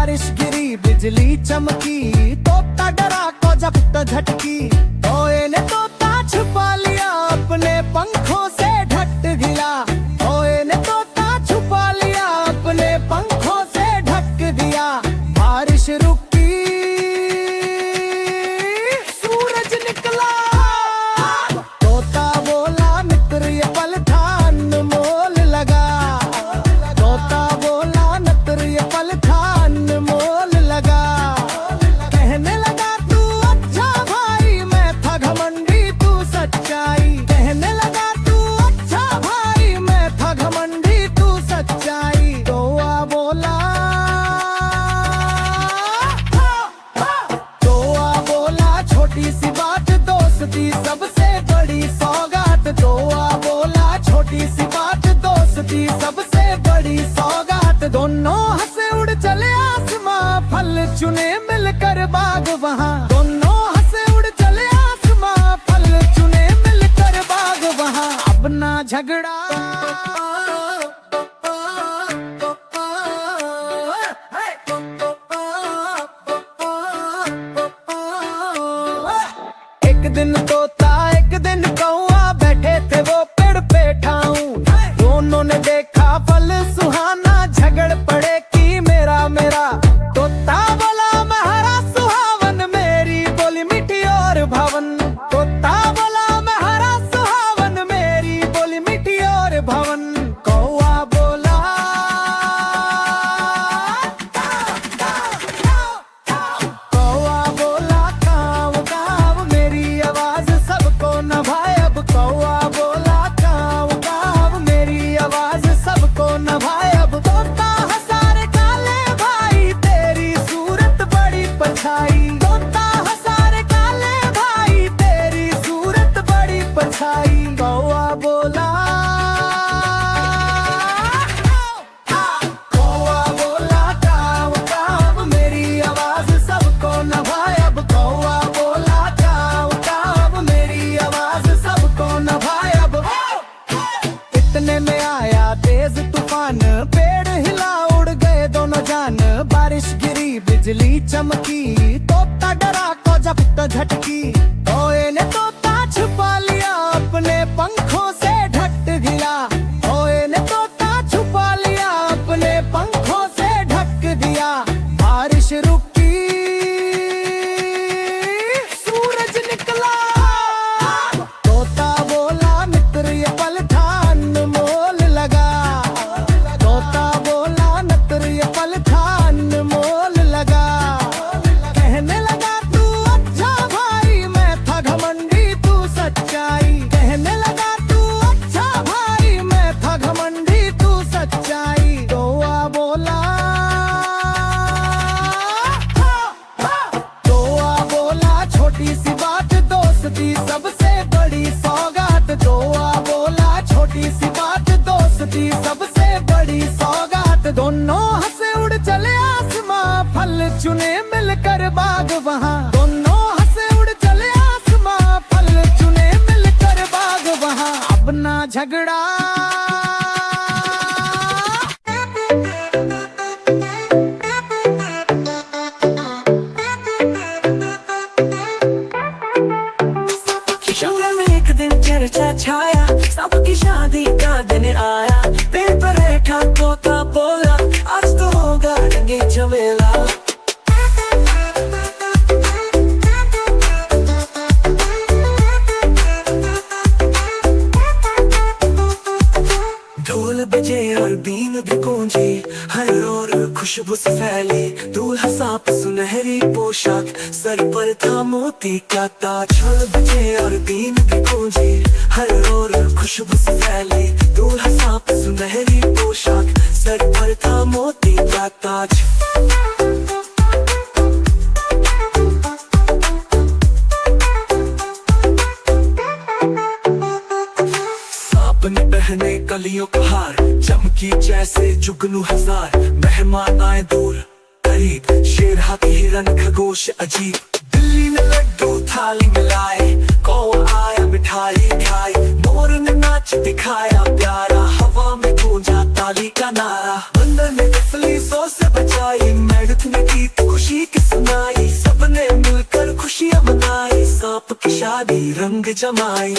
बारिश गिरी बिजली चमकी, तोता डरा कोजा पुत्ता झटकी। ओए ने तोता छुपा लिया अपने पंखों से ढक दिया। ओए ने तोता छुपा लिया अपने पंखों से ढक दिया। बारिश रुकी, सूरज निकला। तोता बोला मित्र ये पल था अनमोल लगा। तोता बोला मित्र ये पल था अनमोल लगा। कहने लगा तू अच्छा भाई, मैं था घमंडी तू सच्चाई। कहने लगा तू अच्छा भाई, मैं था घमंडी तू सच्चाई। कौआ बोला, कौआ बोला छोटी सी बात दोस्ती सबसे बड़ी सौगात। कौआ बोला छोटी सी बात दोस्ती सबसे बड़ी सौगात। दोनों हंसे उड़ चले आसमां, फल चुने मिलकर बाग वहाँ। दोनों हंसे उड़ चले आसमां, फल चुने मिलकर बाग वहाँ। अब ना झगड़ा, एक दिन तोता एक दिन कौआ बैठे थे वो पेड़ पे ठाऊं। दोनों ने देखा फल सुहाना, झगड़ पड़े कि मेरा मेरा। तोता बोला मैं हरा सुहावन, मेरी बोली मीठी और भवन। तोता बोला मैं हरा सुहावन, मेरी बोली मीठी और भवन। कौआ बोला, कौआ बोला काव काव मेरी आवाज सबको नभाए अब। कौआ बोला काव काव मेरी आवाज सबको नभाए अब। तोता हंसा रे काले भाई, तेरी सूरत बड़ी परछाई। तोता हंसा रे काले भाई, तेरी सूरत बड़ी परछाई। कौआ बोला, कौआ बोला काव काव मेरी आवाज सबको नभाए अब। कौआ बोला काव काव मेरी आवाज सबको नभाए अब। इतने में आया तेज तूफान, पेड़ हिला उड़ गए दोनों जान। बारिश गिरी बिजली चमकी, तोता डरा कोजा पुत्ता झटकी। ओए ने तोता छुपा लिया अपने पंखों से ढक दिया। ओए ने तोता छुपा लिया अपने पंखों से ढक दिया। बारिश रुकी, सूरज निकला। तोता बोला मित्र ये पल था अनमोल लगा। तोता बोला मित्र ये पल था अनमोल लगा। कहने लगा तू अच्छा भाई, मैं था घमंडी तू सच्चाई। कहने लगा तू अच्छा भाई, मैं था घमंडी तू सच्चाई। कौआ बोला, कौआ बोला छोटी सी बात दोस्ती सबसे बड़ी सौगात। कौआ बोला छोटी सी बात दोस्ती सबसे बड़ी सौगात। दोनों हंसे उड़ चले आसमां, फल चुने मिलकर बाग वहाँ। दोनों हंसे उड़ चले आसमां, फल चुने मिलकर बाग वहाँ। अब ना झगड़ा, शहर में एक दिन चर्चा छाया, सबकी शादी का दिन आया। पेड़ पर बैठा तोता बोला आज तो होगा रंगे झमेला। ढोल बजे और बीन भी गूंजी, हर ओर खुशबू से फैली। दूल्हा साफ सुनहरी पोशाक, सर पर था मोती का ताज। ढोल बजे और बीन भी गूंजी, हर ओर खुशबू से फैली। दूल्हा साफ सुनहरी पोशाक, सर पर था मोती का ताज। अपने पहने कलियों का हार, चमकी जैसे जुगनू हजार। मेहमान आए दूर करीब, शेर हाथी हिरन खरगोश अजीब। दिल्ली ने लड्डू थाली में लाए, कौआ आया मिठाई खाई। मोर ने नाच दिखाया प्यारा, हवा में गूंजा ताली का नारा। बंदर ने तितली सो से बचाई, मेढक ने शादी रंग जमाई।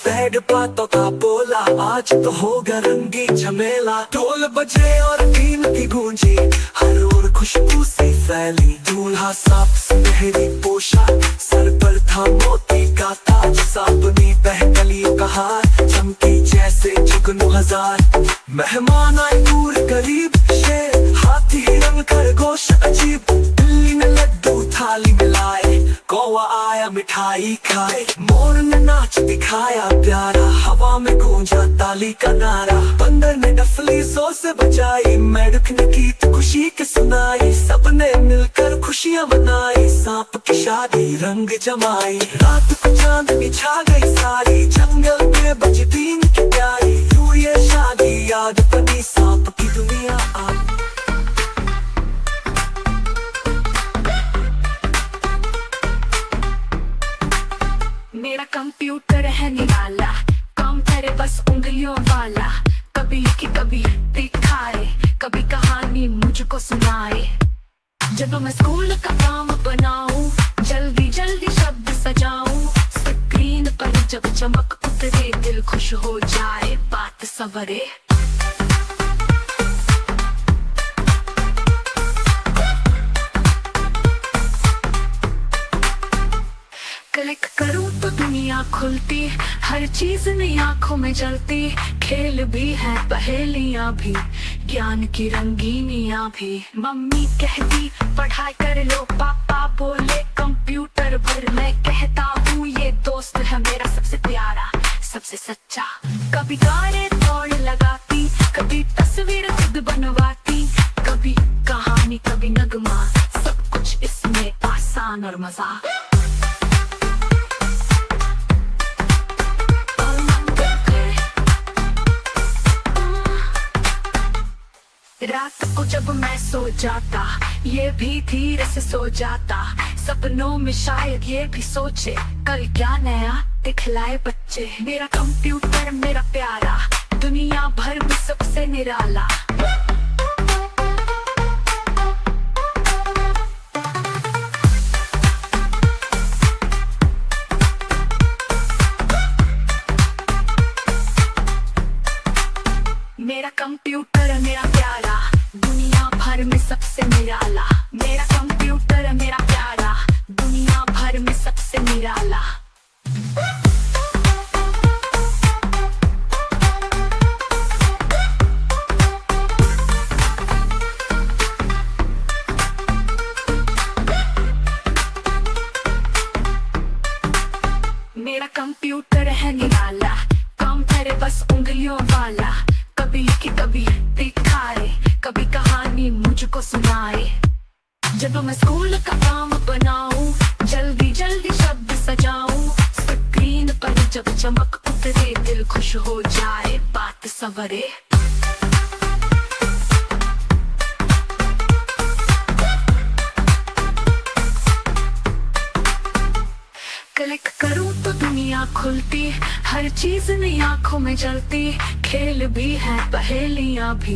बैठ बातों का बोला, आज तो होगा रंगी झमेला। ढोल बजे और बीन की गूंजी, हर ओर खुशबू सी फैली। दूल्हा साफ सुनहरी पोशाक, सर पर था मोती का ताज। साबनी बहकलियों का हार, चमकी जैसे जुगनू हजार। मेहमान आए दूर करीब, शेर हाथी हिरन खरगोश अजीब। दिल्ली में लड्डू थाली में लाए, कौवा आया मिठाई खाए। मोर ने नाच दिखाया प्यारा, हवा में गूंजा ताली का नारा। बंदर ने डफली जोर से बजाई, मेढक ने गीत खुशी के सुनाई। सबने मिलकर खुशियां मनाई, सांप की शादी रंग जमाई। रात को चांदनी छा गई सारी, जंगल में बजी बीन की प्यारी। यूं ये शादी याद बनी, सांप की दुनिया आई। मेरा कंप्यूटर है निराला, काम करे बस उंगलियों वाला। कभी लिखी कभी दिखाए, कभी कहानी मुझको सुनाए। जब मैं स्कूल का काम बनाऊं, जल्दी जल्दी शब्द सजाऊं। स्क्रीन पर जब चमक उतरे, दिल खुश हो जाए, बात सवरे। क्लिक करूं तो दुनिया खुलती, हर चीज नई आंखों में जलती। खेल भी है, पहेलियां भी, ज्ञान की रंगीनियां भी। मम्मी कहती पढ़ाई कर लो, पापा बोले कंप्यूटर भर। मैं कहता हूँ ये दोस्त है मेरा सबसे प्यारा, सबसे सच्चा। कभी गाने दौड़ लगाती, कभी तस्वीर खुद बनवाती। कभी कहानी कभी नगमा, सब कुछ इसमें आसान और मजा। रात को जब मैं सो जाता, ये भी धीरे से सो जाता। सपनों में शायद ये भी सोचे, कल क्या नया दिखलाए बच्चे। मेरा कंप्यूटर मेरा प्यारा, दुनिया भर में सबसे निराला। मेरा कंप्यूटर मेरा प्यारा, दुनिया भर में सबसे निराला। मेरा कंप्यूटर मेरा प्यारा, दुनिया भर में सबसे निराला। मेरा कंप्यूटर है निराला, काम करे बस उंगलियों वाला। कभी लिखी कभी दिखाए, कभी कहानी मुझको सुनाए। जब मैं स्कूल का काम बनाऊं, जल्दी जल्दी शब्द सजाऊं। स्क्रीन पर जब चमक उतरे, दिल खुश हो जाए, बात सवरे। क्लिक करूं तो दुनिया खुलती, हर चीज नई आंखों में जलती। खेल भी है, पहेलियां भी,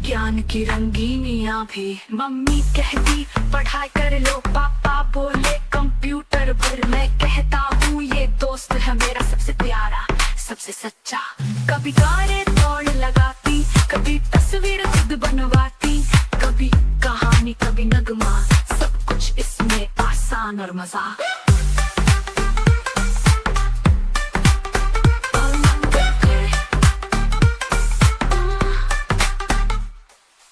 ज्ञान की रंगीनियां भी। मम्मी कहती पढ़ाई कर लो, पापा बोले कंप्यूटर भर। मैं कहता हूँ ये दोस्त है मेरा सबसे प्यारा, सबसे सच्चा। कभी गाने दौड़ लगाती, कभी तस्वीर खुद बनवाती। कभी कहानी कभी नगमा, सब कुछ इसमें आसान और मजा।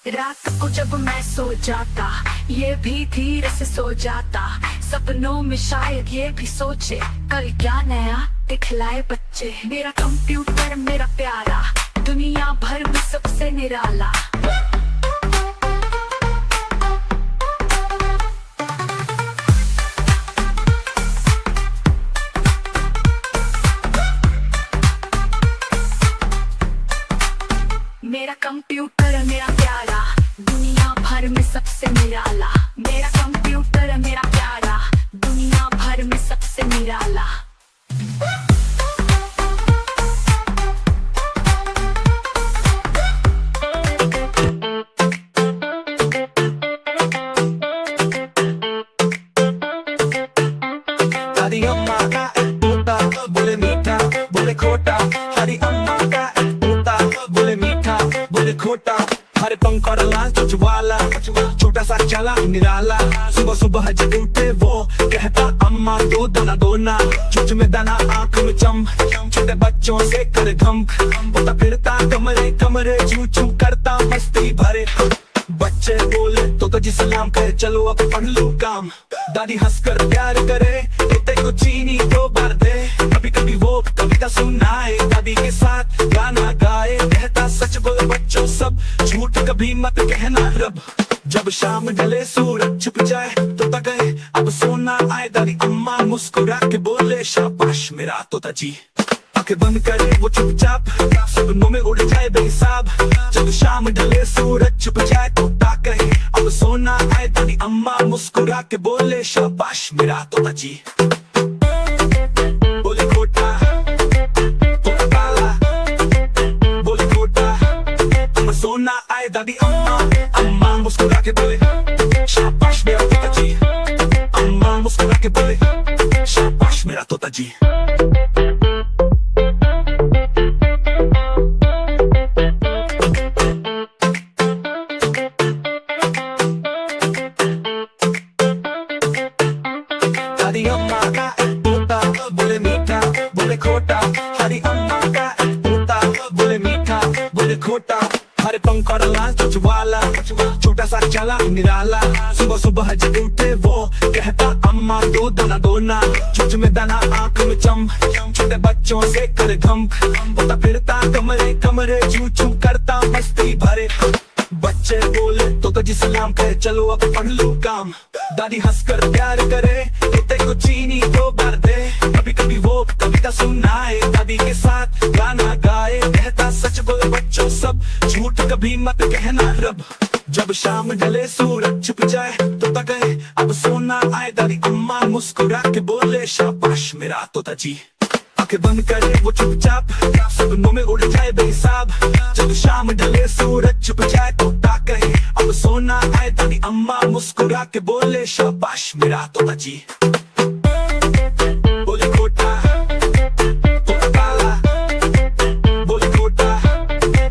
रात को जब मैं सो जाता, ये भी धीरे से सो जाता। सपनों में शायद ये भी सोचे, कल क्या नया दिखलाए बच्चे। मेरा कंप्यूटर मेरा प्यारा, दुनिया भर में सबसे निराला। मेरा कंप्यूटर मेरा प्यारा, दुनिया भर में सबसे निराला। मेरा कंप्यूटर मेरा प्यारा, दुनिया भर में सबसे निराला। वाला, छोटा सा चला निराला। सुबह सुबह जब उठे वो कहता अम्मा दो दाना दो ना, चुच में दाना आंख में चम, छोटे बच्चों से कर घम, होता फिरता कमरे कमरे चू चू करता मस्ती भरे। बच्चे बोले तो जी सलाम करे, चलो अब पढ़ लो काम। दादी हंसकर प्यार करे, इतने को चीनी दो बार दे। कभी कभी वो कविता सुनाए, दादी के साथ गाना गाए। कहता सच बोलो बच्चों सब, झूठ कभी मत कहना रब। जब शाम ढले सूरज छुप जाए तो गए अब सोना आए। दादी अम्मा मुस्कुरा के बोले शाबाश मेरा तोता जी। आंखें बंद करे वो चुपचाप, सपनों में उड़ जाए बेहिसाब। जब शाम ढले सूरज छुप जाए तो कहे अब सोना आए। दादी अम्मा मुस्कुरा के बोले शाबाश मेरा तोता जी। बोले खोटा तोता काला, बोले खोटा अब सोना आए। दादी अम्मा मुस्कुरा के बोले शाबाश मेरा तोता जी। अम्मा मुस्कुरा के बोले शाबाश मेरा तोता जी। दादी अम्मा का तोता बोले मीठा बोले खोटा, हरी अम्मा का तोता बोले मीठा बोले खोटा। हरे पंख और लाल चोंच वाला, छोटा सा चला निराला। सुबह सुबह जब उठे वो कहता अम्मा दो दाना दो ना, चोंच में दाना आंख में चम, छोटे बच्चों से कर घम, होता फिरता कमरे कमरे चू चू करता मस्ती भरे। बच्चे बोले तो जी सलाम करे, चलो अब पढ़ लो काम। दादी हंसकर प्यार करे, इतने को चीनी दो बार दे। कभी कभी वो कविता सुनाए, दादी के साथ गाना गाए। कहता सच बोलो बच्चों सब, झूठ कभी मत कहना रब। जब शाम ढले सूरज छुप जाए तो गए अब सोना आए। दादी अम्मा मुस्कुरा के बोले शाबाश मेरा तोता जी। आंखें बंद करे वो चुपचाप, सपनों में उड़ जाए बेहिसाब। जब शाम ढले सूरज छुप जाए तो कहे अब सोना आए। दादी अम्मा मुस्कुरा के बोले शाबाश मेरा तोता जी। बोले खोटा तोता काला, बोले खोटा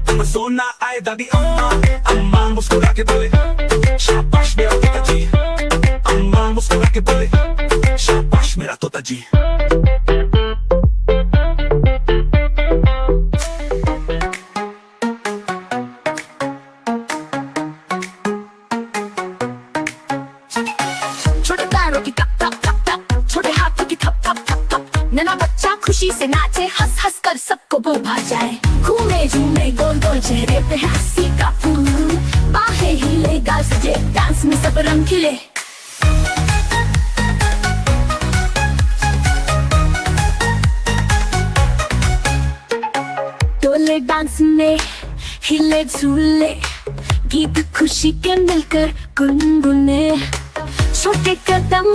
अब सोना आए। दादी अम्मा मुस्कुरा के बोले शाबाश मेरा तोता जी। अम्मा मुस्कुरा के बोले शाबाश मेरा तोता जी। छोटे पैरों की टप टप टप टप, छोटे हाथों की थप थप थप थप। नन्हा बच्चा खुशी से नाचे, हंस हंस कर सबको वो भा जाए। घूमे झूमे गोल गोल चेहरे पे हंसी का फूल, बाहें हिले गाल सजे, डांस में सब रंग खिले। डोले डांस में हिले झूले, गीत खुशी के मिलकर गुनगुने। छोटे कदम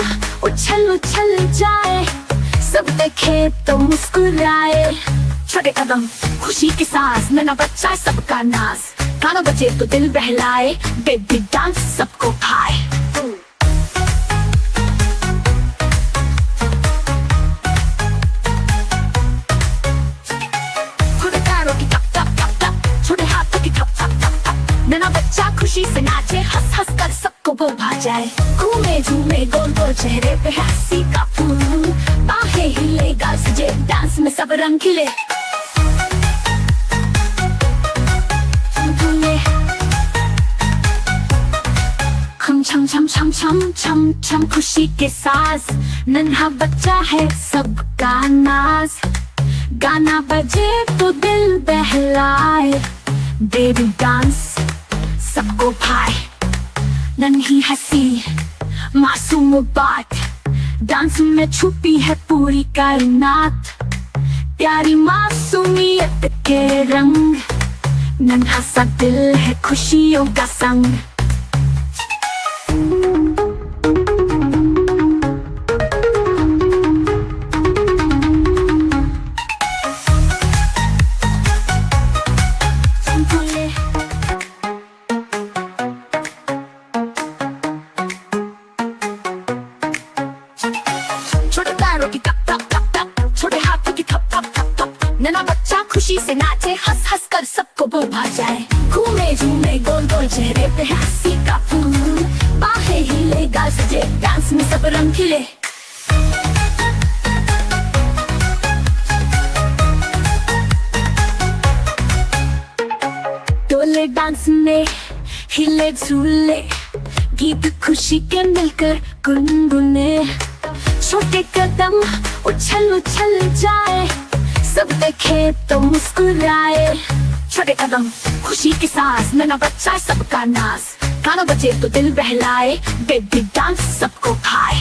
उछल उछल जाए, सब देखे तो मुस्कुराए। छोटे कदम खुशी की सांस, नन्हा बच्चा सबका नाज। गाना बजे तो दिल बहलाए, बेबी डांस सबको भाए। छोटे पैरों की टप टप टप टप, छोटे हाथों की थप थप थप थप। नन्हा बच्चा खुशी से नाचे, हंस हंस कर सबको वो भा जाए। घूमे झूमे गोल गोल चेहरे पे हंसी का फूल, बाहें हिले गाल सजे, डांस में सब रंग खिले। खम छम छम छम छम छम छम खुशी के साथ, नन्हा बच्चा है सबका नाज। गाना बजे तो दिल बहलाए, बेबी डांस सबको भाए। नन्ही हंसी मासूम बात, डांस में छुपी है पूरी कायनात। प्यारी मासूमियत के रंग, नन्हा सा दिल है खुशियों का संग। छोटे पैरों की टप टप टप टप, छोटे हाथों की थप थप थप थप। नन्हा बच्चा खुशी से नाचे, हंस हंस कर सबको वो भा जाए। घूमे झूमे गोल गोल चेहरे पे हंसी रंग खिले। डोले डांस में हिले झूले, गीत खुशी के मिलकर गुनगुने। छोटे कदम उछल उछल जाए, सब देखे तो मुस्कुराए। छोटे कदम खुशी की सांस, नन्हा बच्चा सबका नाज। गाना बजे तो दिल बहलाए, बेबी डांस सबको भाए।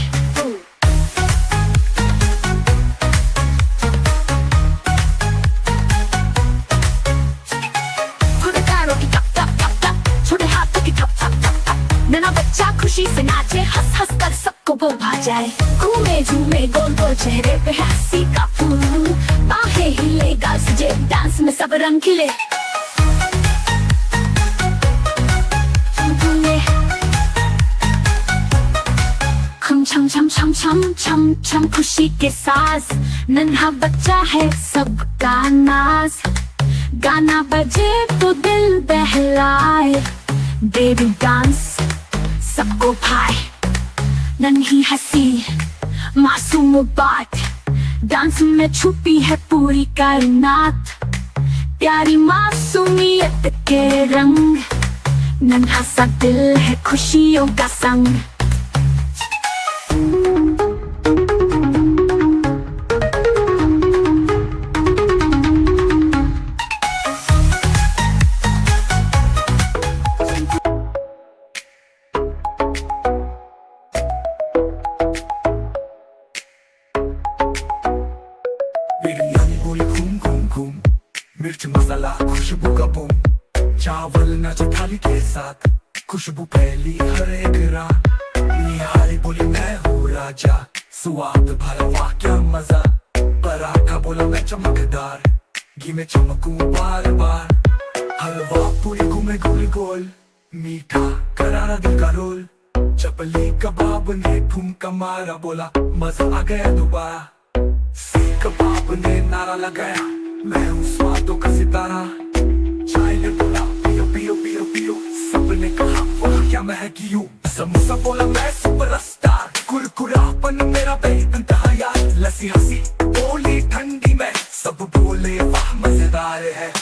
छोटे पैरों की टप टप टप टप, छोटे हाथों की ठप ठप ठप ठप। नन्हा बच्चा खुशी से नाचे, हंस हंस कर सबको वो भा जाए। घूमे झूमे गोल गोल चेहरे पे हंसी का फूल, बाहें हिले गाल सजे, डांस में सब रंग खिले। छम छम छम छम छम छम खुशी के साथ, नन्हा बच्चा है सबका नाज। गाना बजे तो दिल बहलाए, बेबी डांस सबको भाए। नन्ही हंसी मासूम बात, डांस में छुपी है पूरी कायनात। प्यारी मासूमियत के रंग, नन्हा सा दिल है खुशियों का संग। मेरी अंगुली घूम घूम घूम, मिर्च मसाला खुशबू का बूम। चावल नाच थाली के साथ, खुशबू फैली हर एक रात। निहारी बोली मैं हूँ राजा, स्वाद भरा वाह क्या मजा। पराठा बोला मैं चमकदार, घी में चमकूं बार बार। हलवा पूरी घूमे गोल गोल, मीठा करारा दिल का रोल। चपली कबाब ने ठुमका मारा, बोला मजा आ गया दोबारा। सीख कबाब ने नारा लगाया, मैं हूँ स्वादों का सितारा। चाय ने बोला पियो पियो पियो पियो, सबने कहा वाह क्या महकी हूँ। समोसा बोला मैं सुपरस्टार, कुरकुरापन मेरा बेइंतहा यार। लस्सी हंसी बोली ठंडी में, सब बोले वाह मजेदार है।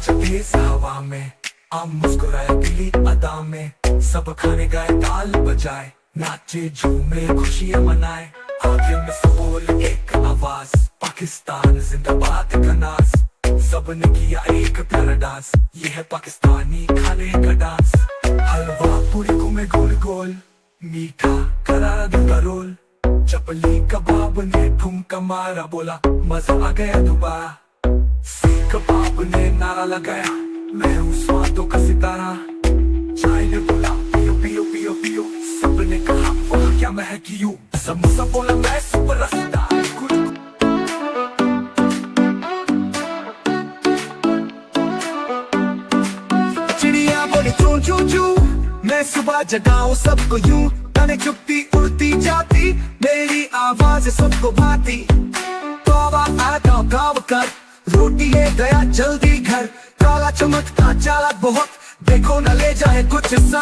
तेज हवा में आम मुस्कुराए पीली अदा में। सब खाने गाए ताल बजाए, नाचे झूमे खुशियां मनाए। आगे में सब बोल एक आवाज, पाकिस्तान जिंदाबाद का नाज। सबने किया एक प्यारा डांस, ये है पाकिस्तानी खाने का डांस। हलवा पूरी घूमे गोल गोल, मीठा करारा दिल का रोल। चपली कबाब ने ठुमका मारा, बोला मजा आ गया दोबारा। सीख कबाब ने नारा लगाया, मैं हूँ स्वादों का सितारा। चाय ने बोला पियो पियो पियो पियो, सबने कहा वाह क्या महकी हूँ। समोसा बोला मैं सुपरस्टार। चिड़िया बोली चू चू चू, मैं सुबह जगाऊं सबको यूं। ताने चुपती उड़ती जाती, मेरी आवाज सबको भाती। तौबा आता गाँव कर, रोटी ले गया जल्दी घर। काला चमकता चालाक बहुत, देखो न ले जाए कुछ सा।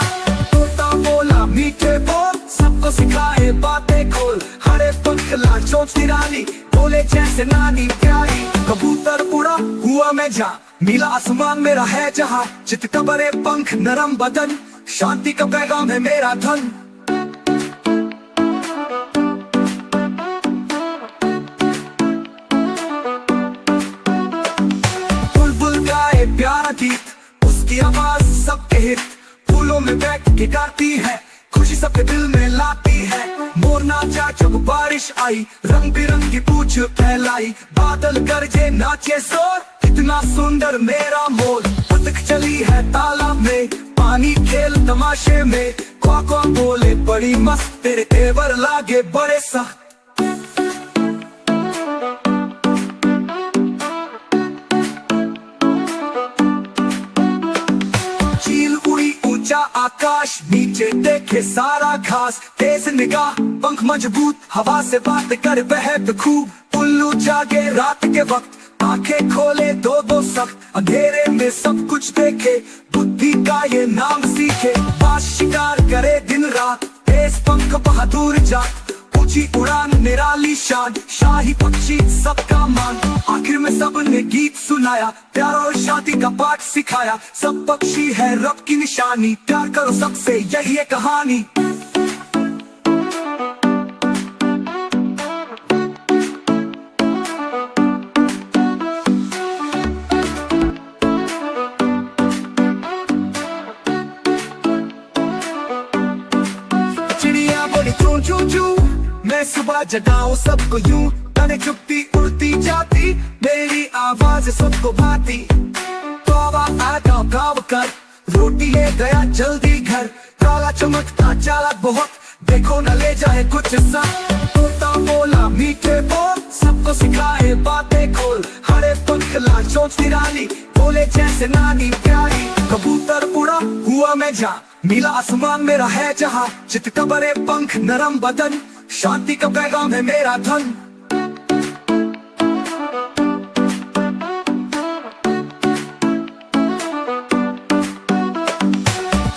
तोता बोला मीठे बोल, सबको सिखाए बातें खोल। हरे पंख ला चोंचती रानी, बोले जैसे नानी प्यारी। कबूतर उड़ा हुआ मैं जा, नीला आसमान मेरा है जहाँ। चित बड़े पंख नरम बदन, शांति का पैगाम है मेरा धन। प्यारा गीत, उसकी आवाज सबके हित। फूलों में बैठ के गाती है, खुशी सबके दिल में लाती है। मोर नाचा जब बारिश आई, रंग बिरंगी पूछ फैलाई। बादल गरजे नाचे शोर, कितना सुंदर मेरा मोर। बतख चली है तालाब में, पानी खेल तमाशे में। क्वा बोले बड़ी मस्त, तेरे तेवर लागे बड़े सख्त। आकाश नीचे देखे सारा घास। तेज निगाह पंख मजबूत, हवा से बात कर बहत खूब। उल्लू जागे रात के वक्त, आंखें खोले दो दो सख्त, अंधेरे में सब कुछ देखे, बुद्धि का ये नाम सीखे। बाज शिकार करे दिन रात, तेज पंख बहादुर जात, ऊंची उड़ान निराली शान, शाही पक्षी सबका मान। आखिर में सबने गीत सुनाया, प्यार और शांति का पाठ सिखाया। सब पक्षी है रब की निशानी, प्यार करो सबसे यही है कहानी। चिड़िया बोली चू चू चू, मैं सुबह जगाऊं सबको यूं, तने चुपती उड़ती जाती, मेरी आवाज सबको भाती। तौबा आ गाँव गाँव कर, रोटी ले गया जल्दी घर, काला चमकता चालाक बहुत, देखो न ले जाए कुछ सा। तोता बोला मीठे बोल, सबको सिखाए बातें खोल, हरे पंख लाल चोंच निराली, बोले जैसे नानी प्यारी। कबूतर उड़ा हुआ मैं जा, नीला आसमान मेरा है जहाँ, चित का बड़े पंख नरम बदन, शांति का पैगाम है मेरा धन।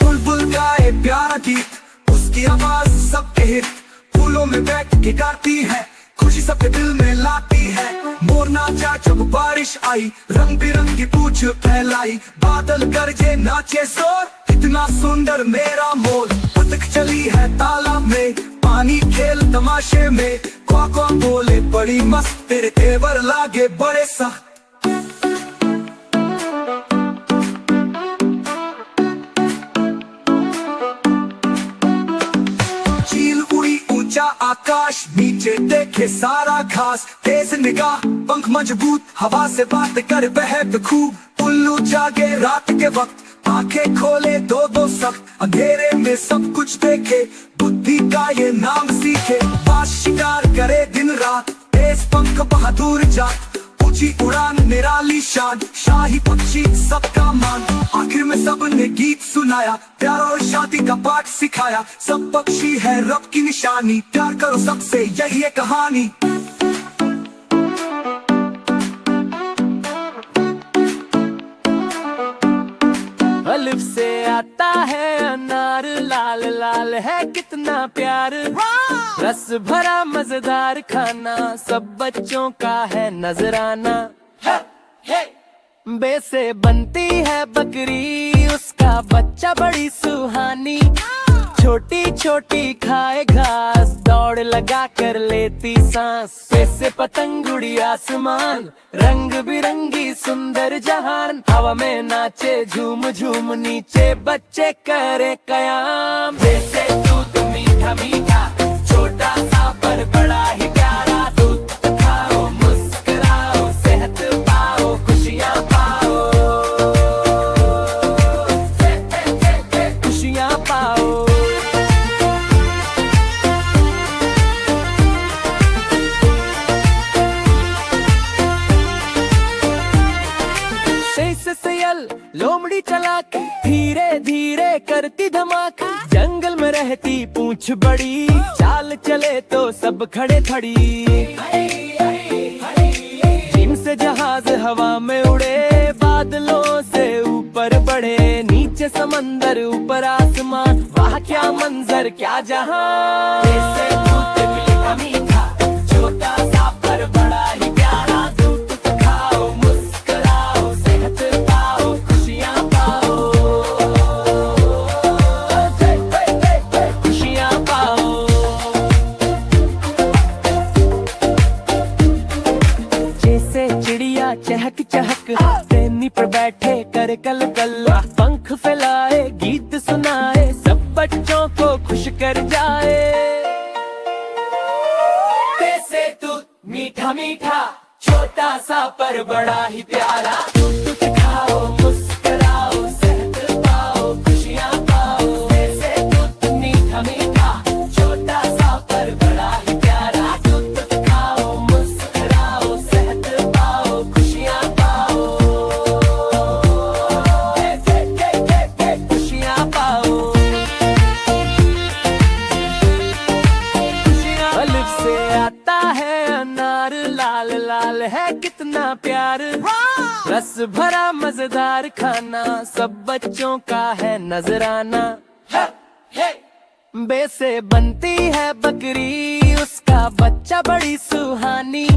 बुलबुल गाए प्यारा गीत, उसकी आवाज सबके हित, फूलों में बैठ के गाती है, खुशी सबके दिल में लाती है। मोर नाचा जब बारिश आई, रंग बिरंगी पूछ फैलाई, बादल गरजे नाचे शोर, कितना सुंदर मेरा मोर। बतख चली है तालाब में, पानी खेल तमाशे में, क्वा बोले बड़ी मस्त, तेरे तेवर लागे बड़े सख्त। चील उड़ी ऊंचा आकाश, नीचे देखे सारा घास, तेज निगाह पंख मजबूत, हवा से बात कर बहक खूब। उल्लू जागे रात के वक्त, आंखें खोले दो दो सख्त, अंधेरे में सब कुछ देखे, बुद्धि का ये नाम सीखे। बाज शिकार करे दिन रात, तेज पंख बहादुर जात, ऊंची उड़ान निराली शान, शाही पक्षी सबका मान। आखिर में सबने गीत सुनाया, प्यार और शांति का पाठ सिखाया। सब पक्षी है रब की निशानी, प्यार करो सबसे यही है कहानी। अलिफ से आता है अनार, लाल लाल है कितना प्यार, रस भरा मजेदार खाना, सब बच्चों का है नजराना। बे से बनती है बकरी, उसका बच्चा बड़ी सुहानी, छोटी छोटी खाए घास, दौड़ लगा कर लेती सांस। से पतंग उड़ी आसमान, रंग बिरंगी सुंदर जहान, हवा में नाचे झूम झूम, नीचे बच्चे करे कयाम। जैसे दूध मीठा मीठा, छोटा सा पर बड़ा ही प्यारा, दूध खाओ मुस्कुराओ, सेहत पाओ खुशियाँ पाओ, खुशियाँ पाओ। सयल लोमड़ी चला के, धीरे धीरे करती धमाक, जंगल में रहती पूंछ बड़ी, चाल चले तो सब खड़े खड़ी। जिनसे जहाज हवा में उड़े, बादलों से ऊपर बढ़े, नीचे समंदर ऊपर आसमान, वाह क्या मंजर क्या जहां। जैसे दूध मीठा मीठा, छोटा सा पर बड़ा ही प्यारा, दूध खाओ मुस्कुराओ, सेहत पाओ खुशियाँ पाओ, खुशियाँ पाओ। जैसे चिड़िया चहक चहक, तेनी पर बैठे कर कल कल, पंख फैलाए गीत सुनाए, सब बच्चों को खुश कर जाए। कैसे दूध मीठा मीठा, छोटा सा पर बड़ा ही प्यारा, दूध खाओ मुस्कुराओ, सेहत पाओ खुशियाँ पाओ। कैसे दूध मीठा मीठा, छोटा सा पर बड़ा ही प्यारा, दूध खाओ मुस्कुराओ, सेहत पाओ खुशियाँ पाओ, खुशियाँ पाओ। अलिफ से आता है अनार, लाल लाल है कितना इतना प्यार, रस भरा मजेदार खाना, सब बच्चों का है नजराना। बे से बनती है बकरी, उसका बच्चा बड़ी सुहानी,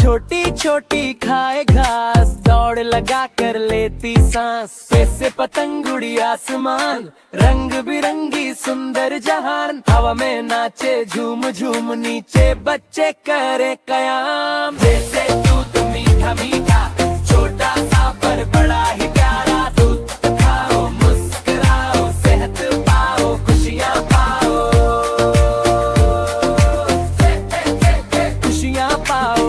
छोटी छोटी खाए घास, दौड़ लगा कर लेती सांस। पे से पतंग उड़ी आसमान, रंग बिरंगी सुंदर जहान, हवा में नाचे झूम झूम नीचे बच्चे करे कयाम। जैसे दूध मीठा मीठा छोटा सा पर बड़ा ही प्यारा, दूध खाओ मुस्कुराओ सेहत पाओ खुशियाँ पाओ, खुशियाँ पाओ।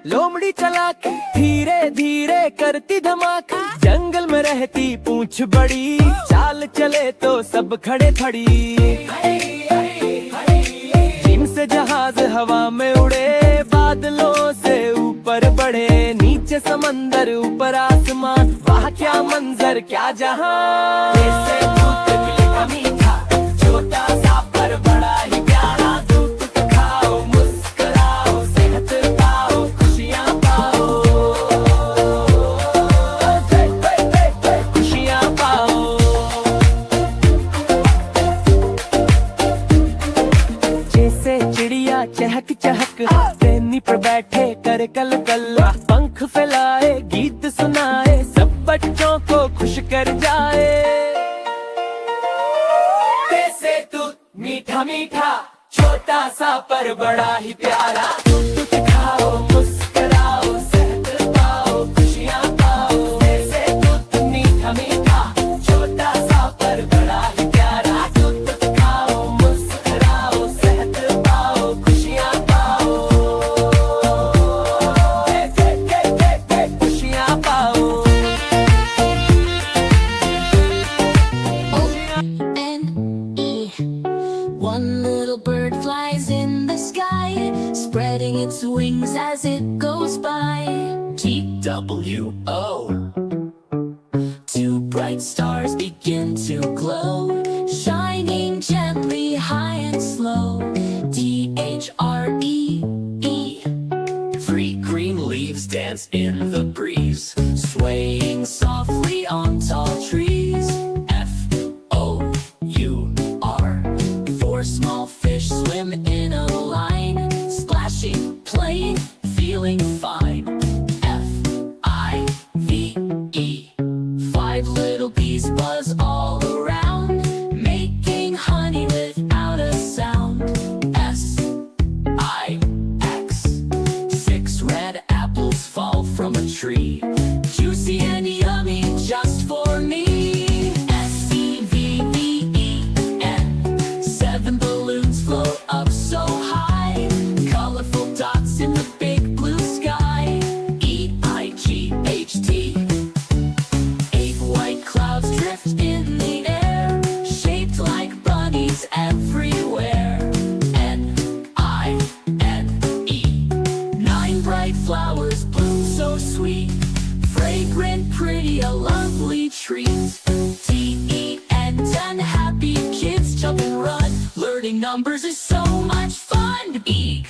लोमड़ी चला के धीरे धीरे करती धमाका, जंगल में रहती पूंछ बड़ी, चाल चले तो सब खड़े खड़ी। जिनसे जहाज हवा में उड़े, बादलों से ऊपर बढ़े, नीचे समंदर ऊपर आसमान, वाह क्या मंजर क्या जहां। जैसे दूध मीठा मीठा छोटा सा पर बड़ा ही प्यारा, दूध खाओ मुस्कुराओ सेहत पाओ खुशियाँ पाओ, खुशियाँ पाओ। जैसे चिड़िया चहक चहक तेनी पर बैठे कर कल कल, पंख फैलाए गीत सुनाए, सब बच्चों को खुश कर जाए। जैसे दूध मीठा मीठा छोटा सा पर बड़ा ही प्यारा, दूध खाओ मुस्कुराओ सेहत पाओ खुशियाँ पाओ। जैसे दूध मीठा मीठा छोटा सा पर बड़ा ही प्यारा, दूध खाओ मुस्कुराओ सेहत पाओ खुशियाँ पाओ, खुशियाँ पाओ। O-N-E. One little bird flies in the sky, spreading its wings as it goes by. T-W-O. Two bright stars begin to glow, shining gently high and slow. D-H-R-E-E. Three green leaves dance in the breeze, Swaying softly on tall trees. F-O-U-R. Four small fish swim in a line, splashing, playing, feeling fine. F-I-V-E. Five little bees buzz all around, making honey without a sound. S-I-X. Six red apples fall from a tree, Juicy and yummy just for me. S-E-V-V-E-N. Seven balloons float up so high, colorful dots in the big blue sky. E-I-G-H-T. Eight white clouds drift in the air, shaped like bunnies everywhere. N-I-N-E. Nine bright flowers bloom so sweet, fragrant, pretty, a lovely treat. T-E-N, 10 happy kids jump and run, learning numbers is so much fun. Eek.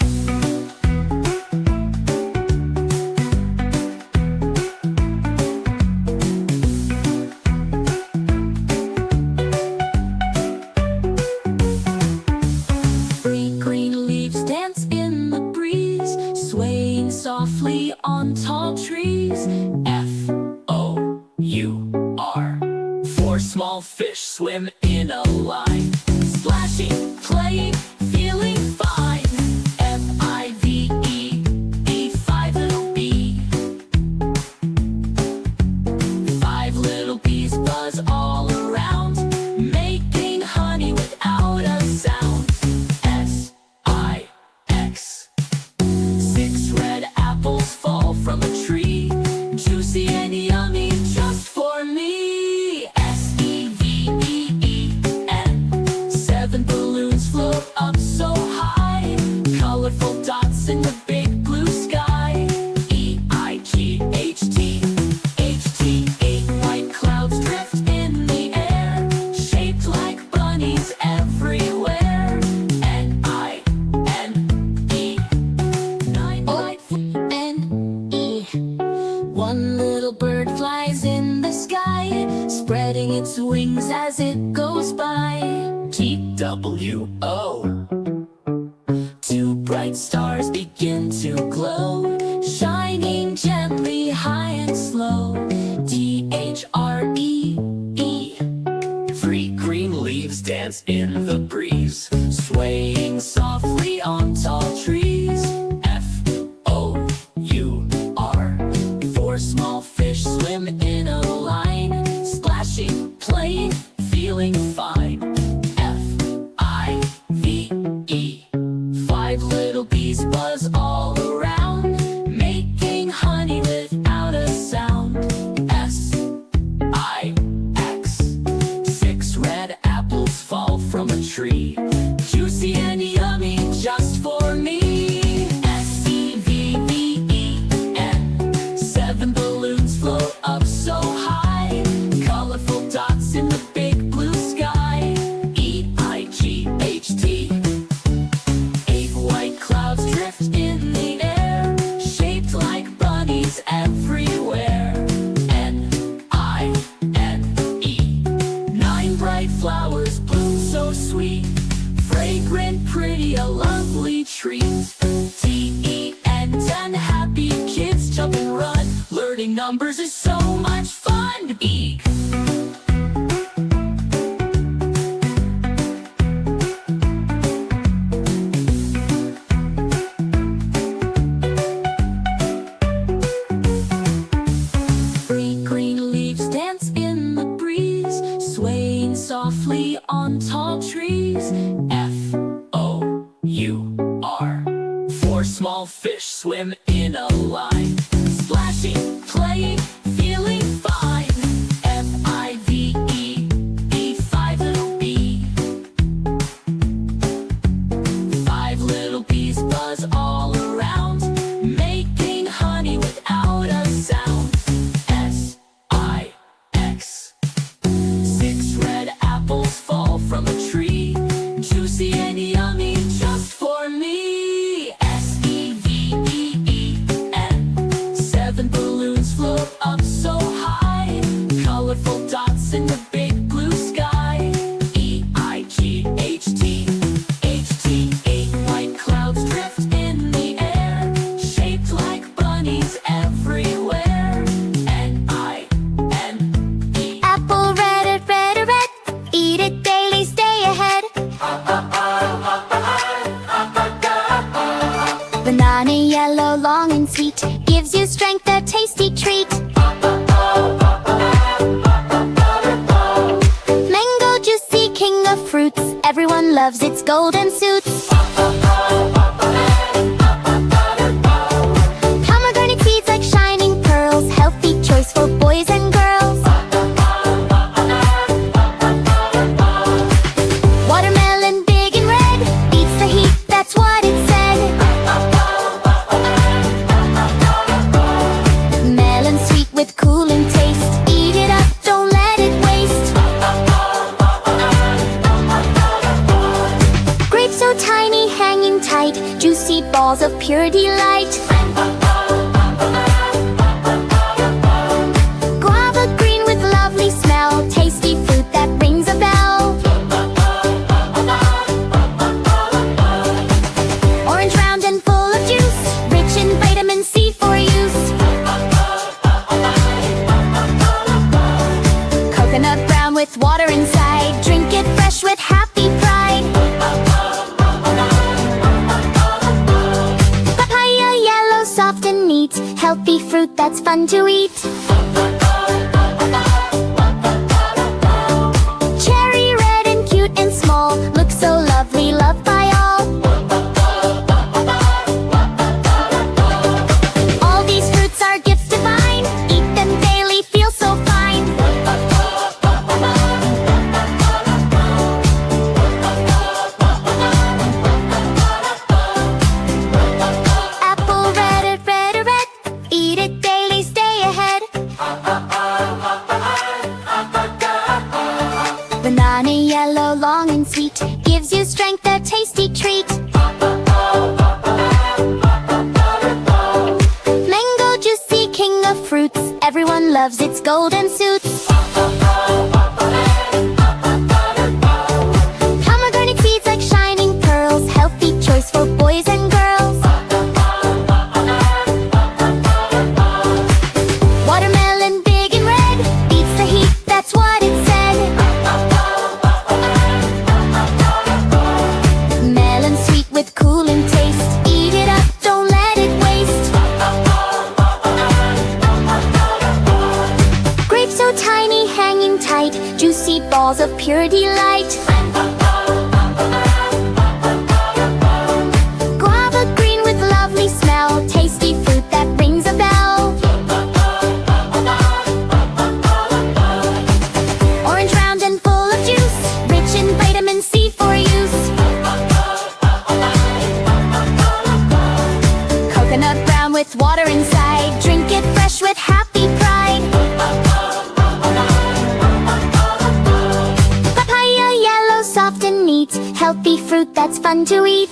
Three green leaves dance in the breeze, swaying softly on tall trees. F-O-U-R. Four small fish swim in a line, Splashing, playing, feeling fine. F-I-V-E-E. Five little bee. Five little bees buzz all around, making honey without a sound. S-I-X. Six red apples fall from a tree, juicy and yummy just for me. S-E-V-E-E-N. Seven balloons float up so high, swings as it goes by. TWO. Two bright stars begin to glow, Shining gently high and slow. THREE. three green leaves dance in the breeze, swaying softly on tall trees. FOUR. Four small fish swim in a line, splashing, playing, feeling fine. FIVE. Five little bees buzz all around, making honey without a sound. SIX. Six red apples fall from a tree, juicy and yummy just for me. SEVEN. Seven balloons float up so high, colorful dots in the big blue sky. EIGHT. Eight white clouds drift in the air, shaped like bunnies everywhere. NINE. Nine bright flowers bloom so sweet, fragrant, pretty, a lovely treat. TEN. 10 happy kids jump and run, learning numbers is so much fun. Eek. Three green leaves dance in the breeze, swaying softly on tall trees. FOUR. Four small fish swim in a line, splashing, playing, feeling fine. FIVE. Five little bee. Five little bees buzz all around, making honey without a sound. SIX. Six red apples fall from a tree, juicy and yummy just for me. SEVEN. Seven balloons float up so high, colorful dots in the big blue sky. EIGHT. Eight white clouds drift in the air, shaped like bunnies everywhere. NINE. Apple red, red, red. Eat it daily, stay ahead. Banana yellow, long and sweet, gives you strength, a tasty treat. Mango juicy, king of fruits, everyone loves its golden suits. Pomegranate seeds like shining pearls, healthy choice for boys and girls. Watermelon big and red, beats the heat, that's what it said. Melon sweet with cooling taste, eat it up, don't let it waste. Grapes so tiny, hanging tight, juicy balls of pure delight. Guava green with lovely smell, tasty fruit that rings a bell. Orange round and full of juice, rich in vitamin C for use. Coconut brown with water inside, drink it fresh with happy pride. Papaya yellow, soft and neat, healthy fruit that's fun to eat. Cherry red and cute and small, looks so lovely, loved by all. All these fruits are gifts divine, eat them daily, feel so fine. Apple red, red, red, eat it daily, stay ahead. Banana yellow, long and sweet, gives you strength, a tasty treat. Mango juicy, king of fruits, everyone loves its golden suits. juicy balls of pure delight. Guava green with lovely smell, tasty fruit that rings a bell. Orange round and full of juice, rich in vitamin C for use. Coconut brown with water inside, drink it fresh with happy pride. Papaya yellow, soft and neat, healthy fruit that's fun to eat.